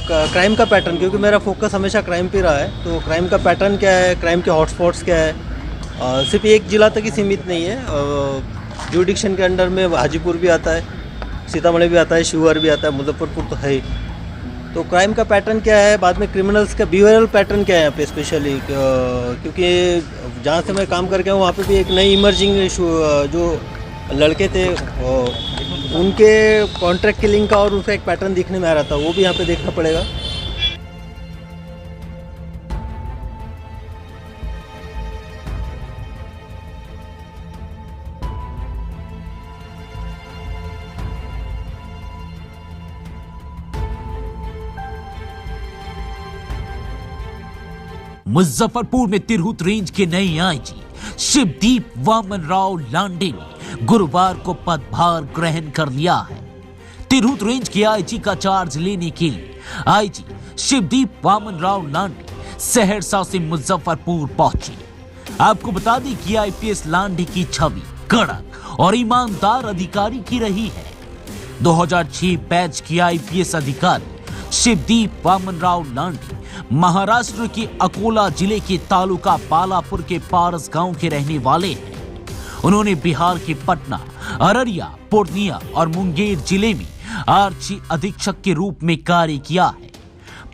Crime का pattern, क्योंकि मेरा फोकस हमेशा क्राइम पे रहा है, तो क्राइम का पैटर्न क्या है, क्राइम के हॉटस्पॉट्स क्या है। सिर्फ एक ज़िला तक ही सीमित नहीं है, जुडिक्शन के अंडर में हाजीपुर भी आता है, सीतामढ़ी भी आता है, शिवहर भी आता है, मुजफ्फरपुर तो है ही। तो क्राइम का पैटर्न क्या है, बाद में क्रिमिनल्स का बिहेवियरल पैटर्न क्या है यहाँ पे स्पेशली, क्योंकि जहाँ से मैं काम करके हूँ वहाँ पे भी एक नई इमर्जिंग जो लड़के थे, उनके कॉन्ट्रैक्ट किलिंग का और उसका एक पैटर्न दिखने में आ रहा था, वो भी यहाँ पे देखना पड़ेगा। मुजफ्फरपुर में तिरहुत रेंज के नए आईजी शिवदीप वामन राव लांडे ने गुरुवार को पदभार ग्रहण कर लिया है। तिरहुत रेंज के आईजी का चार्ज लेने के लिए आईजी शिवदीप वामन राव लांडे सहरसा से मुजफ्फरपुर पहुंचे। आपको बता दें कि आईपीएस लांडे की छवि कड़क और ईमानदार अधिकारी की रही है। 2006 बैच के आईपीएस अधिकारी शिवदीप वामन राव लांडे महाराष्ट्र के अकोला जिले के तालुका बालापुर के पारस गांव के रहने वाले हैं। उन्होंने बिहार के पटना, अररिया, पूर्णिया और मुंगेर जिले में आरक्षी अधीक्षक के रूप में कार्य किया है।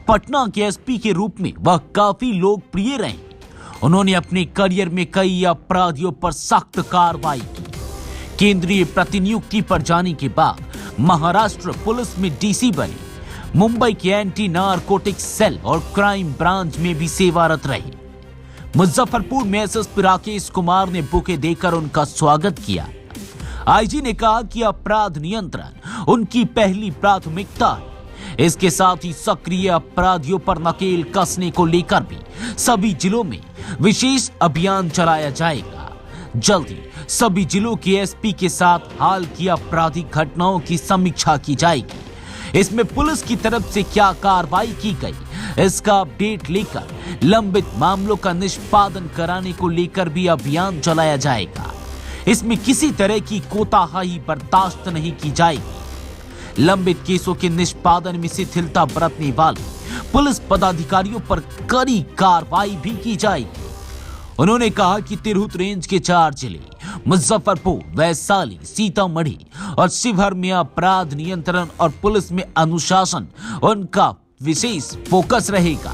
पटना के एसपी के रूप में वह काफी लोकप्रिय रहे। उन्होंने अपने करियर में कई अपराधियों पर सख्त कार्रवाई की। केंद्रीय प्रतिनियुक्ति पर जाने के बाद महाराष्ट्र पुलिस में डीसी बने। मुंबई के एंटी नारकोटिक्स सेल और क्राइम ब्रांच में भी सेवारत रहे। मुजफ्फरपुर में एसएसपी राकेश कुमार ने बुके देकर उनका स्वागत किया। आईजी ने कहा कि अपराध नियंत्रण उनकी पहली प्राथमिकता है। इसके साथ ही सक्रिय अपराधियों पर नकेल कसने को लेकर भी सभी जिलों में विशेष अभियान चलाया जाएगा। जल्द ही सभी जिलों के एसपी के साथ हाल की आपराधिक घटनाओं की समीक्षा की जाएगी। इसमें पुलिस की तरफ से क्या कार्रवाई की गई, इसका अपडेट लेकर लंबित मामलों का निष्पादन कराने को लेकर भी अभियान चलाया जाएगा। इसमें किसी तरह की कोताही बर्दाश्त नहीं की जाएगी। लंबित केसों के निष्पादन में शिथिलता बरतने वाले पुलिस पदाधिकारियों पर कड़ी कार्रवाई भी की जाएगी। उन्होंने कहा कि तिरहुत रेंज के 4 जिले मुजफ्फरपुर, वैशाली, सीतामढ़ी और शिवहर में अपराध नियंत्रण और पुलिस में अनुशासन उनका विशेष फोकस रहेगा।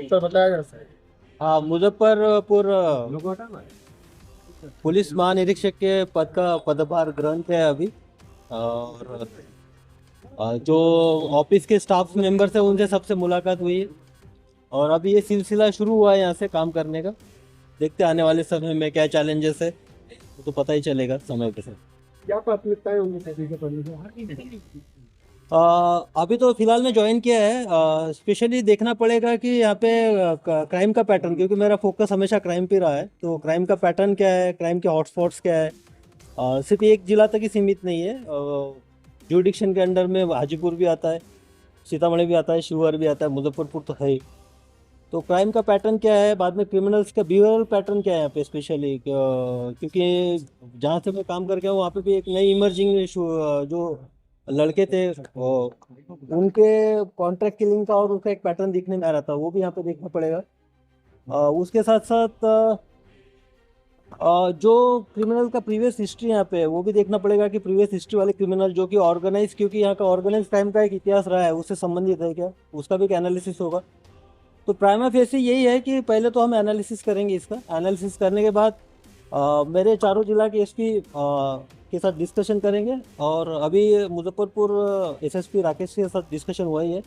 सर बताया जा सकता है। हाँ, मुजफ्फरपुर पुलिस महानिरीक्षक के पद का पदभार ग्रहण किया है अभी, और जो ऑफिस के स्टाफ मेंबर्स हैं उनसे सबसे मुलाकात हुई है, और अभी ये सिलसिला शुरू हुआ है यहाँ से काम करने का। देखते आने वाले समय में क्या चैलेंजेस है, तो पता ही चलेगा समय के साथ। क्या प्राथमिकताएं होंगी सभी के पढ़ने अभी तो फिलहाल मैं ज्वाइन किया है। स्पेशली देखना पड़ेगा कि यहाँ पे क्राइम का पैटर्न, क्योंकि मेरा फोकस हमेशा क्राइम पे रहा है, तो क्राइम का पैटर्न क्या है, क्राइम के हॉटस्पॉट्स क्या है। सिर्फ एक ज़िला तक ही सीमित नहीं है, जुडिक्शन के अंडर में हाजीपुर भी आता है, सीतामढ़ी भी आता है, शिवहर भी आता है, मुजफ्फरपुर तो है ही। तो क्राइम का पैटर्न क्या है, बाद में क्रिमिनल्स का बिहेवियरल पैटर्न क्या है यहाँ पे स्पेशली, क्योंकि जहाँ से मैं काम करके हूँ वहाँ पे भी एक नई इमर्जिंग जो लड़के थे, उनके कॉन्ट्रैक्ट किलिंग का और उसका एक पैटर्न दिखने में आ रहा था, वो भी यहाँ पे देखना पड़ेगा। उसके साथ साथ जो क्रिमिनल का प्रीवियस हिस्ट्री यहाँ पे है वो भी देखना पड़ेगा कि प्रीवियस हिस्ट्री वाले क्रिमिनल जो कि ऑर्गेनाइज, क्योंकि यहाँ का ऑर्गेनाइज क्राइम का एक इतिहास रहा है, उससे संबंधित है क्या, उसका भी एक एनालिसिस होगा। तो प्राइमा फेसी यही है कि पहले तो हम एनालिसिस करेंगे, इसका एनालिसिस करने के बाद मेरे चारों जिला के एसपी के साथ डिस्कशन करेंगे, और अभी मुजफ्फरपुर एसएसपी राकेश के साथ डिस्कशन हुआ ही है।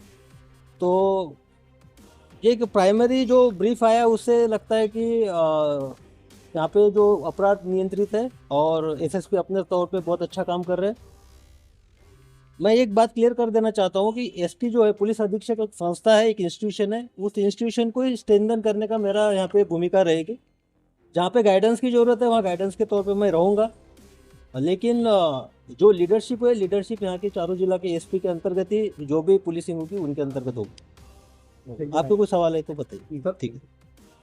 तो ये एक प्राइमरी जो ब्रीफ आया उससे लगता है कि यहाँ पे जो अपराध नियंत्रित है और एसएसपी अपने तौर पे बहुत अच्छा काम कर रहे हैं। मैं एक बात क्लियर कर देना चाहता हूँ कि एसपी जो है, पुलिस अधीक्षक, एक संस्था है, एक इंस्टीट्यूशन है। उस इंस्टीट्यूशन को ही स्ट्रेंथन करने का मेरा यहाँ पे भूमिका रहेगी। जहाँ पे गाइडेंस की ज़रूरत है वहाँ गाइडेंस के तौर पे मैं रहूँगा, लेकिन जो लीडरशिप है, लीडरशिप यहाँ के चारों जिला के एसपी के अंतर्गत ही जो भी पुलिसिंग होगी उनके अंतर्गत होगी। आपको कोई सवाल है तो बताइए। ठीक है।